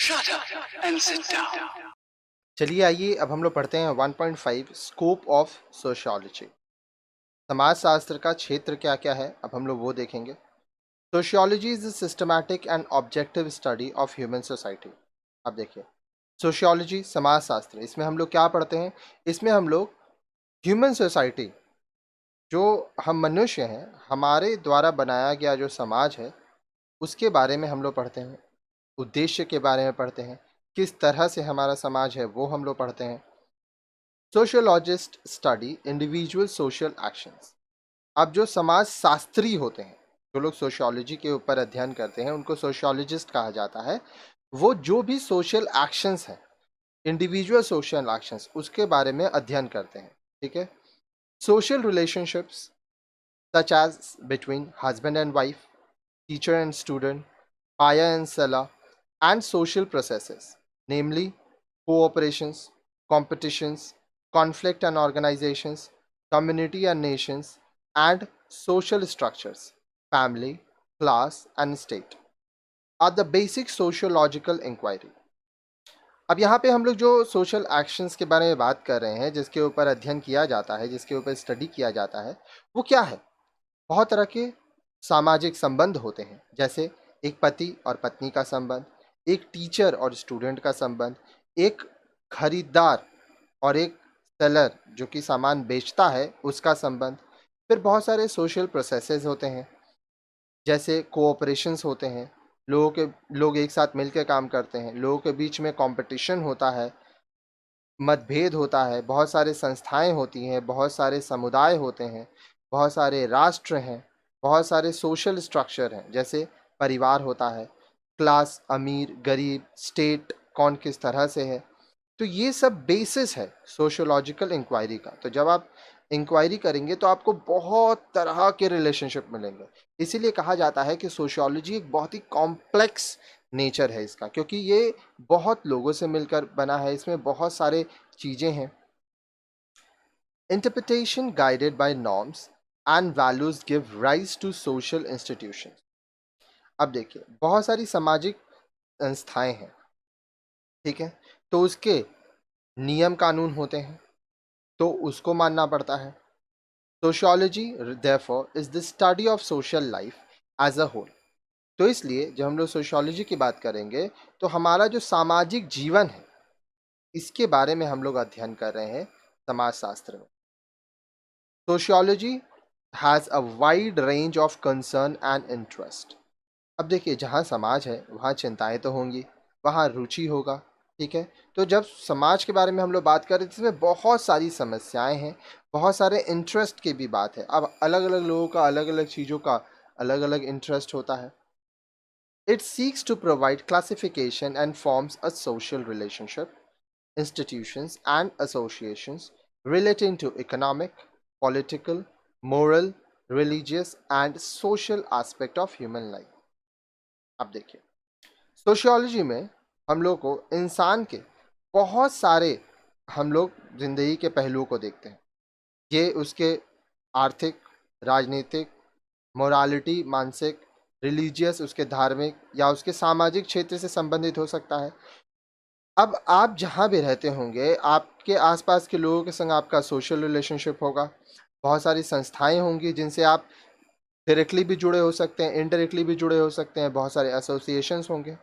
Shut up and sit down. चलिए आइए अब हम लोग पढ़ते हैं 1.5 स्कोप ऑफ सोशियोलॉजी। समाजशास्त्र का क्षेत्र क्या क्या है अब हम लोग वो देखेंगे। Sociology is a systematic and objective study of human society. अब देखिए, सोशियोलॉजी समाजशास्त्र, इसमें हम लोग क्या पढ़ते हैं? इसमें हम लोग ह्यूमन सोसाइटी, जो हम मनुष्य हैं, हमारे द्वारा बनाया गया जो समाज है, उसके बारे में हम लोग पढ़ते हैं। उद्देश्य के बारे में पढ़ते हैं, किस तरह से हमारा समाज है वो हम लोग पढ़ते हैं। Sociologist study individual social actions. अब जो समाज शास्त्री होते हैं, जो लोग सोशियोलॉजी के ऊपर अध्ययन करते हैं, उनको सोशियोलॉजिस्ट कहा जाता है। वो जो भी सोशल एक्शंस हैं, इंडिविजुअल सोशल एक्शंस, उसके बारे में अध्ययन करते हैं। ठीक है। Social relationships such as between husband and wife, teacher and student, buyer and seller, and social processes, namely cooperations, competitions, conflict and organizations, community and nations, and social structures, family, class, and state, are the basic sociological inquiry. अब यहाँ पे हम लोग जो social actions के बारे में बात कर रहे हैं, जिसके ऊपर अध्ययन किया जाता है, जिसके ऊपर स्टडी किया जाता है, वो क्या है? बहुत तरह के सामाजिक संबंध होते हैं, जैसे एक पति और पत्नी का संबंध, एक टीचर और स्टूडेंट का संबंध, एक खरीदार और एक सेलर जो कि सामान बेचता है उसका संबंध। फिर बहुत सारे सोशल प्रोसेसेस होते हैं, जैसे कोऑपरेशंस होते हैं, लोग एक साथ मिलकर काम करते हैं, लोगों के बीच में कंपटीशन होता है, मतभेद होता है, बहुत सारे संस्थाएं होती हैं, बहुत सारे समुदाय होते हैं, बहुत सारे राष्ट्र हैं, बहुत सारे सोशल स्ट्रक्चर हैं, जैसे परिवार होता है, क्लास, अमीर, गरीब, स्टेट कौन किस तरह से है। तो ये सब बेसिस है सोशियोलॉजिकल इंक्वायरी का। तो जब आप इंक्वायरी करेंगे तो आपको बहुत तरह के रिलेशनशिप मिलेंगे। इसीलिए कहा जाता है कि सोशियोलॉजी एक बहुत ही कॉम्प्लेक्स नेचर है इसका, क्योंकि ये बहुत लोगों से मिलकर बना है, इसमें बहुत सारे चीज़ें हैं। Interpretation guided by norms and values give rise to social institution. अब देखिए, बहुत सारी सामाजिक संस्थाएं हैं, ठीक है, तो उसके नियम कानून होते हैं, तो उसको मानना पड़ता है। Sociology therefore is the study of social life as a whole. तो इसलिए जब हम लोग सोशियोलॉजी की बात करेंगे तो हमारा जो सामाजिक जीवन है, इसके बारे में हम लोग अध्ययन कर रहे हैं समाजशास्त्र में। Sociology has a wide range of concern and interest. अब देखिए, जहाँ समाज है वहाँ चिंताएं तो होंगी, वहाँ रुचि होगा। ठीक है। तो जब समाज के बारे में हम लोग बात करें तो इसमें बहुत सारी समस्याएं हैं, बहुत सारे इंटरेस्ट की भी बात है। अब अलग अलग लोगों का अलग अलग चीज़ों का अलग अलग इंटरेस्ट होता है। It seeks to provide classification and forms a social relationship, institutions and associations relating to economic, political, moral, religious and social aspect of human life. अब देखिए, सोशियोलॉजी में हम लोग को इंसान के बहुत सारे, हम लोग जिंदगी के पहलुओं को देखते हैं। ये उसके आर्थिक, राजनीतिक, मोरालिटी, मानसिक, रिलीजियस, उसके धार्मिक या उसके सामाजिक क्षेत्र से संबंधित हो सकता है। अब आप जहाँ भी रहते होंगे, आपके आसपास के लोगों के संग आपका सोशल रिलेशनशिप होगा। बहुत सारी संस्थाएं होंगी जिनसे आप डायरेक्टली भी जुड़े हो सकते हैं, इनडायरेक्टली भी जुड़े हो सकते हैं। बहुत सारे एसोसिएशंस होंगे।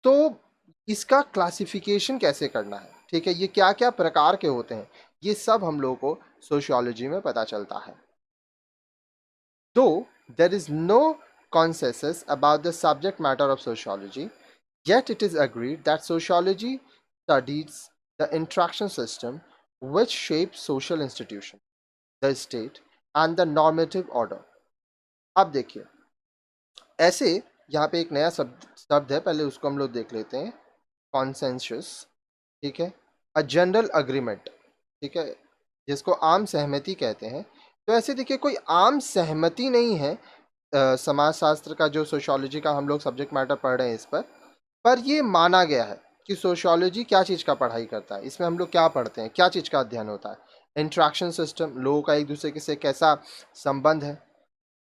तो इसका क्लासिफिकेशन कैसे करना है, ठीक है, ये क्या क्या प्रकार के होते हैं, ये सब हम लोगों को सोशियोलॉजी में पता चलता है। Though there is no consensus about the subject matter of sociology, yet it is agreed that sociology studies the interaction system which shapes social institutions, the state, and the normative order. अब देखिए, ऐसे यहाँ पे एक नया शब्द है, पहले उसको हम लोग देख लेते हैं। कॉन्सेंसस, ठीक है, अ जनरल अग्रीमेंट, ठीक है, जिसको आम सहमति कहते हैं। तो ऐसे देखिए, कोई आम सहमति नहीं है समाजशास्त्र का, जो सोशियोलॉजी का हम लोग सब्जेक्ट मैटर पढ़ रहे हैं इस पर ये माना गया है कि सोशियोलॉजी क्या चीज़ का पढ़ाई करता है, इसमें हम लोग क्या पढ़ते हैं, क्या चीज़ का अध्ययन होता है। इंट्रैक्शन सिस्टम, लोगों का एक दूसरे के से कैसा संबंध है,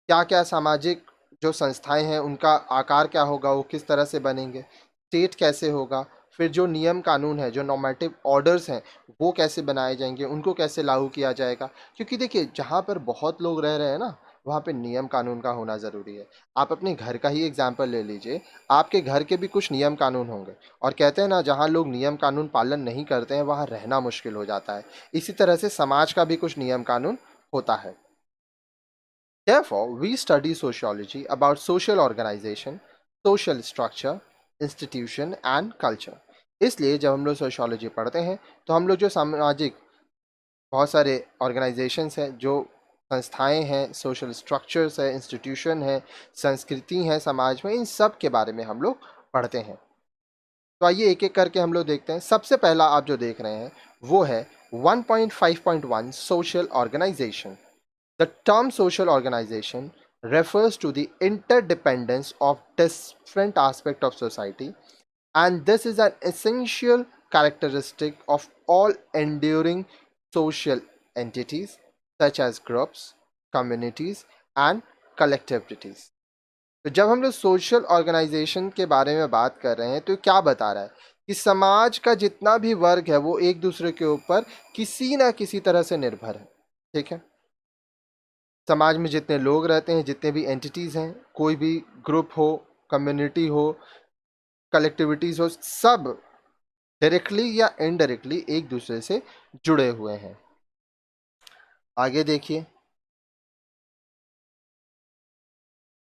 क्या क्या सामाजिक जो संस्थाएं हैं उनका आकार क्या होगा, वो किस तरह से बनेंगे, स्टेट कैसे होगा, फिर जो नियम कानून है, जो नॉर्मेटिव ऑर्डर्स हैं, वो कैसे बनाए जाएंगे, उनको कैसे लागू किया जाएगा। क्योंकि देखिए, जहाँ पर बहुत लोग रह रहे हैं ना, वहाँ पे नियम कानून का होना ज़रूरी है। आप अपने घर का ही एग्जाम्पल ले लीजिए, आपके घर के भी कुछ नियम कानून होंगे, और कहते हैं ना, जहाँ लोग नियम कानून पालन नहीं करते हैं वहाँ रहना मुश्किल हो जाता है। इसी तरह से समाज का भी कुछ नियम कानून होता है। Therefore, we study sociology about social organization, social structure, institution and culture. इसलिए जब हम लोग सोशियोलॉजी पढ़ते हैं तो हम लोग जो सामाजिक बहुत सारे ऑर्गेनाइजेशंस हैं, जो संस्थाएं हैं, सोशल स्ट्रक्चर्स है, इंस्टीट्यूशन है, संस्कृति है समाज में, इन सब के बारे में हम लोग पढ़ते हैं। तो आइए एक एक करके हम लोग देखते हैं। सबसे पहला आप जो देख रहे हैं वो है 1.5.1 social organization. The term social organization refers to the interdependence of different aspects of society, and this is an essential characteristic of all enduring social entities such as groups, communities, and collectivities. तो जब हम लोग social organisation के बारे में बात कर रहे हैं तो क्या बता रहा है कि समाज का जितना भी वर्ग है वो एक दूसरे के ऊपर किसी ना किसी तरह से निर्भर है। ठीक है, समाज में जितने लोग रहते हैं, जितने भी एंटिटीज़ हैं, कोई भी ग्रुप हो, कम्युनिटी हो, कलेक्टिविटीज़ हो, सब डायरेक्टली या इनडायरेक्टली एक दूसरे से जुड़े हुए हैं। आगे देखिए,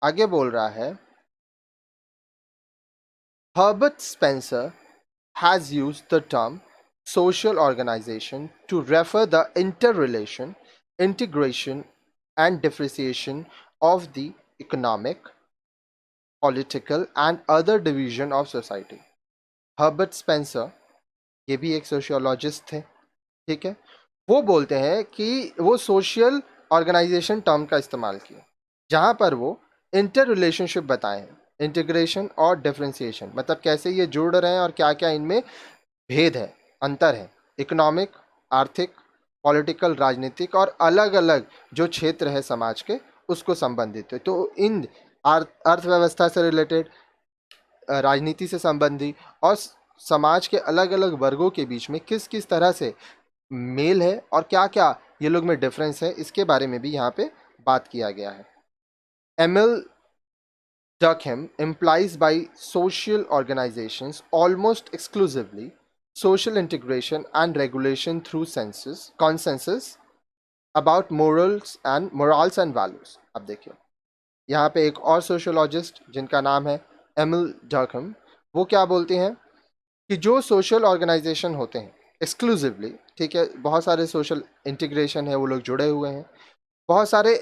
आगे बोल रहा है, Herbert Spencer has used the term social organization to refer the interrelation, integration, and differentiation of the economic, political, and other division of society. Herbert Spencer, ये भी एक सोशियोलॉजिस्ट थे। ठीक है, वो बोलते हैं कि वो सोशल ऑर्गेनाइजेशन टर्म का इस्तेमाल किया, जहाँ पर वो इंटर रिलेशनशिप बताए हैं, इंटीग्रेशन और डिफ्रेंसिएशन, मतलब कैसे ये जुड़ रहे हैं और क्या क्या इनमें भेद है, अंतर है, इकोनॉमिक, आर्थिक, पॉलिटिकल, राजनीतिक, और अलग अलग जो क्षेत्र है समाज के उसको संबंधित है। तो इन अर्थव्यवस्था से रिलेटेड, राजनीति से संबंधी, और समाज के अलग अलग वर्गों के बीच में किस किस तरह से मेल है और क्या क्या ये लोग में डिफरेंस है, इसके बारे में भी यहाँ पे बात किया गया है। Emile Durkheim implies by social organizations almost exclusively social integration and regulation through consensus about morals and values. अब देखिए, यहाँ पे एक और सोशोलॉजिस्ट जिनका नाम है एमिल डर्कहम, वो क्या बोलते हैं कि जो सोशल ऑर्गेनाइजेशन होते हैं एक्सक्लूसिवली, ठीक है, बहुत सारे सोशल इंटीग्रेशन है, वो लोग जुड़े हुए हैं, बहुत सारे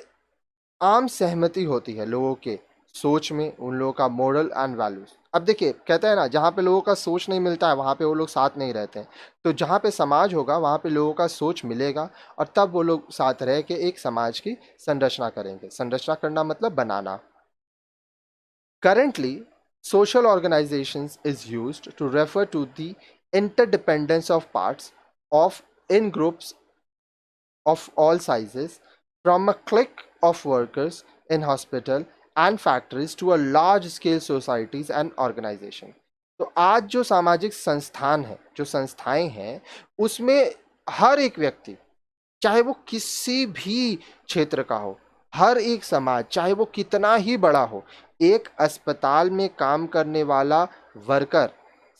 आम सहमति होती है लोगों के सोच में, उन लोगों का मोरल एंड वैल्यूज। अब देखिए, कहते हैं ना, जहाँ पे लोगों का सोच नहीं मिलता है वहाँ पे वो लोग साथ नहीं रहते हैं। तो जहाँ पे समाज होगा वहाँ पे लोगों का सोच मिलेगा, और तब वो लोग साथ रह के एक समाज की संरचना करेंगे। संरचना करना मतलब बनाना। Currently, social organizations is used to refer to the interdependence of parts of in groups of all sizes, from a clique of workers in hospital and factories to a large scale societies and organization. तो आज जो सामाजिक संस्थान है, जो संस्थाएं हैं, उसमें हर एक व्यक्ति, चाहे वो किसी भी क्षेत्र का हो, हर एक समाज चाहे वो कितना ही बड़ा हो, एक अस्पताल में काम करने वाला वर्कर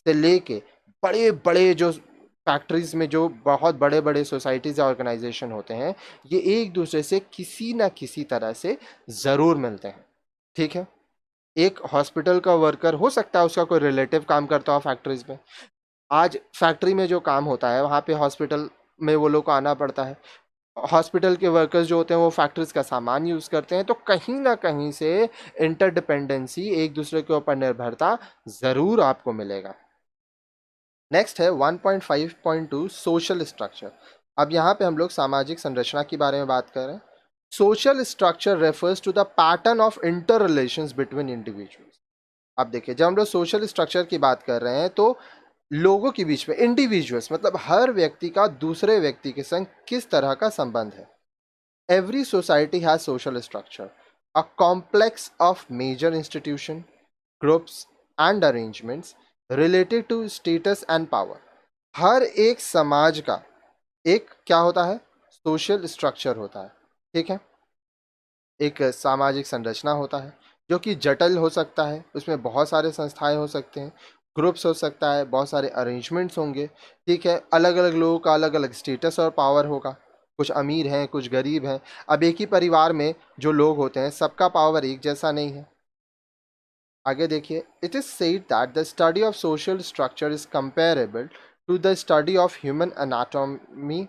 से लेके बड़े बड़े जो फैक्ट्रीज में जो बहुत बड़े बड़े सोसाइटीज या ऑर्गेनाइजेशन होते हैं, ये एक दूसरे से किसी ना किसी तरह से ज़रूर मिलते हैं। ठीक है, एक हॉस्पिटल का वर्कर हो सकता है उसका कोई रिलेटिव काम करता हो फैक्ट्रीज में, आज फैक्ट्री में जो काम होता है वहाँ पे हॉस्पिटल में वो लोग को आना पड़ता है। हॉस्पिटल के वर्कर्स जो होते हैं वो फैक्ट्रीज का सामान यूज़ करते हैं, तो कहीं ना कहीं से इंटरडिपेंडेंसी, एक दूसरे के ऊपर निर्भरता ज़रूर आपको मिलेगा। नेक्स्ट है 1.5.2 सोशल स्ट्रक्चर। अब यहाँ पे हम लोग सामाजिक संरचना के बारे में बात कर रहे हैं। Social structure refers to the pattern of inter relations between individuals. अब देखिए, जब हम लोग सोशल स्ट्रक्चर की बात कर रहे हैं तो लोगों के बीच में, इंडिविजुअल्स मतलब हर व्यक्ति का दूसरे व्यक्ति के संग किस तरह का संबंध है। Every society has social structure, a complex of major institution, groups and arrangements related to status and power. हर एक समाज का एक क्या होता है, सोशल स्ट्रक्चर होता है, ठीक है। एक सामाजिक संरचना होता है जो कि जटिल हो सकता है, उसमें बहुत सारे संस्थाएं हो सकते हैं, ग्रुप्स हो सकता है, बहुत सारे अरेंजमेंट्स होंगे, ठीक है। अलग अलग लोगों का अलग अलग स्टेटस और पावर होगा, कुछ अमीर हैं कुछ गरीब हैं। अब एक ही परिवार में जो लोग होते हैं सबका पावर एक जैसा नहीं है। आगे देखिए, it is said that the study of social structure is comparable to the study of human anatomy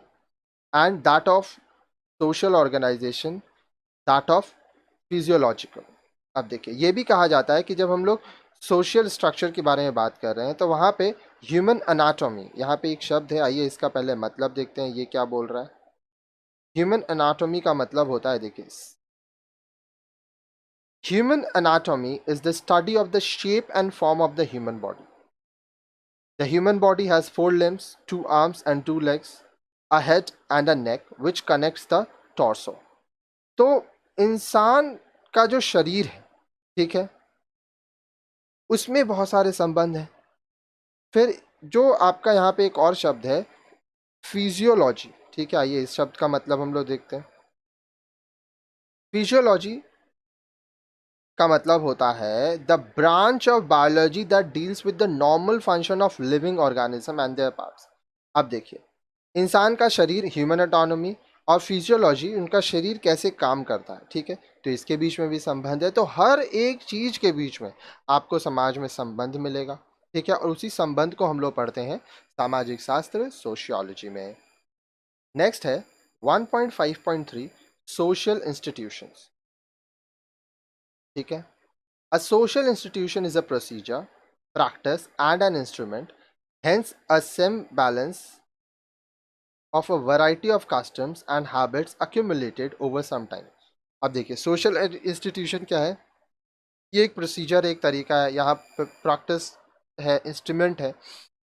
and that of social organization, that of physiological. अब देखिए, ये भी कहा जाता है कि जब हम लोग सोशल स्ट्रक्चर के बारे में बात कर रहे हैं तो वहाँ पे ह्यूमन अनाटॉमी, यहाँ पे एक शब्द है, आइए इसका पहले मतलब देखते हैं ये क्या बोल रहा है। ह्यूमन अनाटॉमी का मतलब होता है, देखिए, human anatomy is the study of the shape and form of the human body. The human body has 4 limbs, 2 arms and 2 legs, a head and a neck which connects the torso। तो इंसान का जो शरीर है, ठीक है, उसमें बहुत सारे संबंध हैं। फिर जो आपका यहाँ पे एक और शब्द है, फिजियोलॉजी, ठीक है, आइए इस शब्द का मतलब हम लोग देखते हैं। फिजियोलॉजी का मतलब होता है the branch of biology that deals with the normal function of living organism and there parts. अब देखिए, इंसान का शरीर, ह्यूमन एटोनॉमी, और फिजियोलॉजी, उनका शरीर कैसे काम करता है, ठीक है, तो इसके बीच में भी संबंध है। तो हर एक चीज के बीच में आपको समाज में संबंध मिलेगा, ठीक है, और उसी संबंध को हम लोग पढ़ते हैं सामाजिक शास्त्र, सोशियोलॉजी में। नेक्स्ट है 1.5.3 सोशल इंस्टीट्यूशंस, ठीक है। A social institution is a procedure, practice and an instrument, hence a semblance of a variety of customs and habits accumulated over some time। अब देखिए, सोशल इंस्टीट्यूशन क्या है, ये एक प्रोसीजर, एक तरीका है, यहाँ पे प्रैक्टिस है, इंस्ट्रूमेंट है,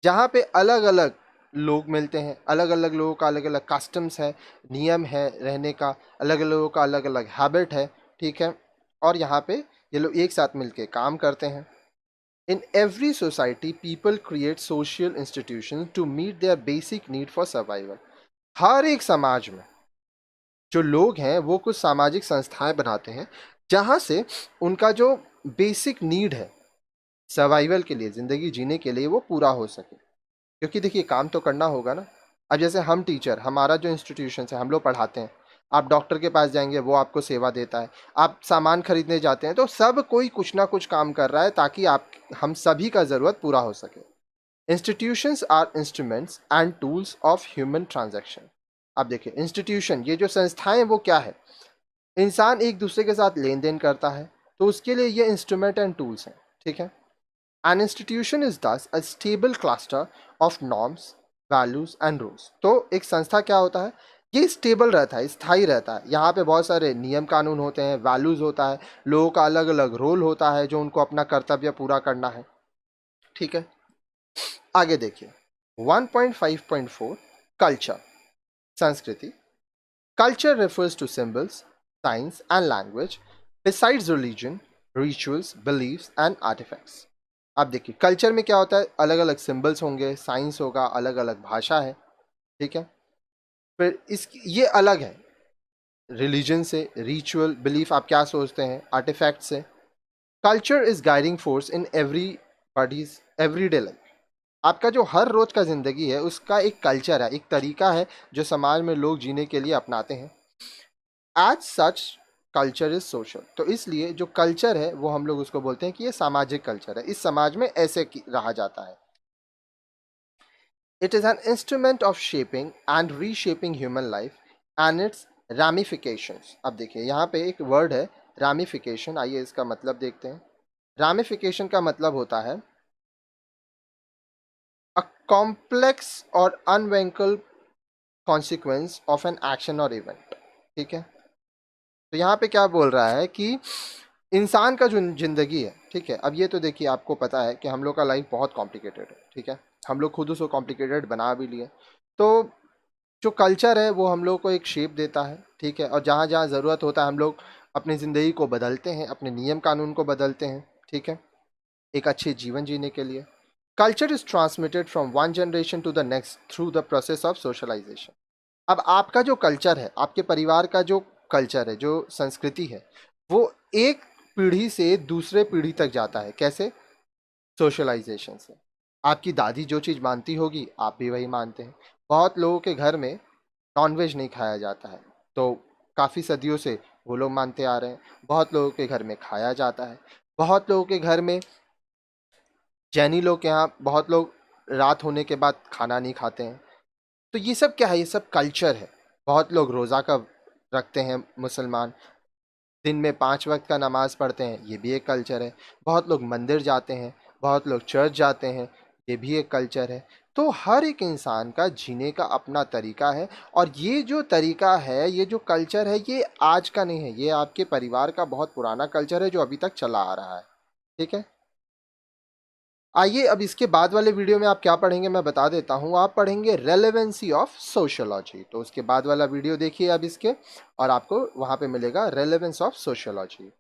जहाँ पे अलग अलग लोग मिलते हैं, अलग अलग लोगों का अलग अलग कस्टम्स है, नियम है रहने का, अलग अलग लोगों का अलग अलग हैबिट है, ठीक है, और यहाँ पे ये लोग एक साथ मिलके काम करते हैं। In every society people create social institution to meet their basic need for survival. हर एक समाज में जो लोग हैं वो कुछ सामाजिक संस्थाएं बनाते हैं जहां से उनका जो बेसिक नीड है सर्वाइवल के लिए, जिंदगी जीने के लिए, वो पूरा हो सके। क्योंकि देखिए, काम तो करना होगा ना। अब जैसे हम टीचर, हमारा जो इंस्टीट्यूशन है, हम लोग पढ़ाते हैं। आप डॉक्टर के पास जाएंगे, वो आपको सेवा देता है। आप सामान खरीदने जाते हैं, तो सब कोई कुछ ना कुछ काम कर रहा है ताकि आप हम सभी का ज़रूरत पूरा हो सके। Institutions are instruments and tools of human transaction. अब देखिए, इंस्टीट्यूशन, ये जो संस्थाएं, वो क्या है, इंसान एक दूसरे के साथ लेन देन करता है, तो उसके लिए ये इंस्ट्रूमेंट एंड टूल्स हैं, ठीक है। एन इंस्टीट्यूशन इज दस a stable cluster of norms, values and rules. तो एक संस्था क्या होता है, ये स्टेबल रहता है, स्थायी रहता है। यहाँ पे बहुत सारे नियम कानून होते हैं, वैल्यूज होता है, लोगों का अलग अलग रोल होता है जो उनको अपना कर्तव्य पूरा करना है, ठीक है। आगे देखिए 1.5.4 कल्चर, संस्कृति। Culture refers to symbols, signs and language besides religion, rituals, beliefs and artifacts। अब देखिए, कल्चर में क्या होता है, अलग अलग सिंबल्स होंगे, साइंस होगा, अलग अलग भाषा है, ठीक है। फिर इस ये अलग है रिलीजन से, रिचुअल, बिलीफ, आप क्या सोचते हैं, आर्टिफैक्ट से। Culture is guiding force in every bodies everyday life. आपका जो हर रोज का जिंदगी है उसका एक कल्चर है, एक तरीका है जो समाज में लोग जीने के लिए अपनाते हैं। As such culture is social. तो इसलिए जो कल्चर है वो हम लोग उसको बोलते हैं कि ये सामाजिक कल्चर है, इस समाज में ऐसे रहा जाता है। It is an instrument of shaping and reshaping human life and its ramifications. अब देखिए, यहाँ पे एक वर्ड है रैमिफिकेशन, आइए इसका मतलब देखते हैं। रैमिफिकेशन का मतलब होता है अ कॉम्प्लेक्स और अनवेंकल कॉन्सिक्वेंस ऑफ एन एक्शन और इवेंट, ठीक है। तो यहाँ पे क्या बोल रहा है कि इंसान का जो जिंदगी है, ठीक है, अब ये तो देखिए, आपको पता है कि हम लोग का लाइफ बहुत कॉम्प्लिकेटेड है, ठीक है, हम लोग खुद उसको कॉम्प्लिकेटेड बना भी लिए। तो जो कल्चर है वो हम लोग को एक शेप देता है, ठीक है, और जहाँ जहाँ ज़रूरत होता है हम लोग अपनी ज़िंदगी को बदलते हैं, अपने नियम कानून को बदलते हैं, ठीक है, एक अच्छे जीवन जीने के लिए। Culture is transmitted from one generation to the next through the process of socialization. अब आपका जो कल्चर है, आपके परिवार का जो कल्चर है, जो संस्कृति है, वो एक पीढ़ी से दूसरे पीढ़ी तक जाता है। कैसे? सोशलाइजेशन से। आपकी दादी जो चीज़ मानती होगी आप भी वही मानते हैं। बहुत लोगों के घर में नॉनवेज नहीं खाया जाता है, तो काफ़ी सदियों से वो लोग मानते आ रहे हैं। बहुत लोगों के घर में खाया जाता है। बहुत लोगों के घर में, जैनी लोग के यहाँ बहुत लोग रात होने के बाद खाना नहीं खाते हैं। तो ये सब क्या है? ये सब कल्चर है। बहुत लोग रोज़ा का रखते हैं, मुसलमान दिन में 5 वक्त का नमाज पढ़ते हैं, ये भी एक कल्चर है। बहुत लोग मंदिर जाते हैं, बहुत लोग चर्च जाते हैं, ये भी एक कल्चर है। तो हर एक इंसान का जीने का अपना तरीका है, और ये जो तरीका है, ये जो कल्चर है, ये आज का नहीं है, ये आपके परिवार का बहुत पुराना कल्चर है जो अभी तक चला आ रहा है। ठीक है? आइए अब इसके बाद वाले वीडियो में आप क्या पढ़ेंगे मैं बता देता हूँ। आप पढ़ेंगे रेलेवेंसी ऑफ सोशियोलॉजी। तो उसके बाद वाला वीडियो देखिए अब इसके, और आपको वहाँ पे मिलेगा रेलेवेंस ऑफ सोशियोलॉजी।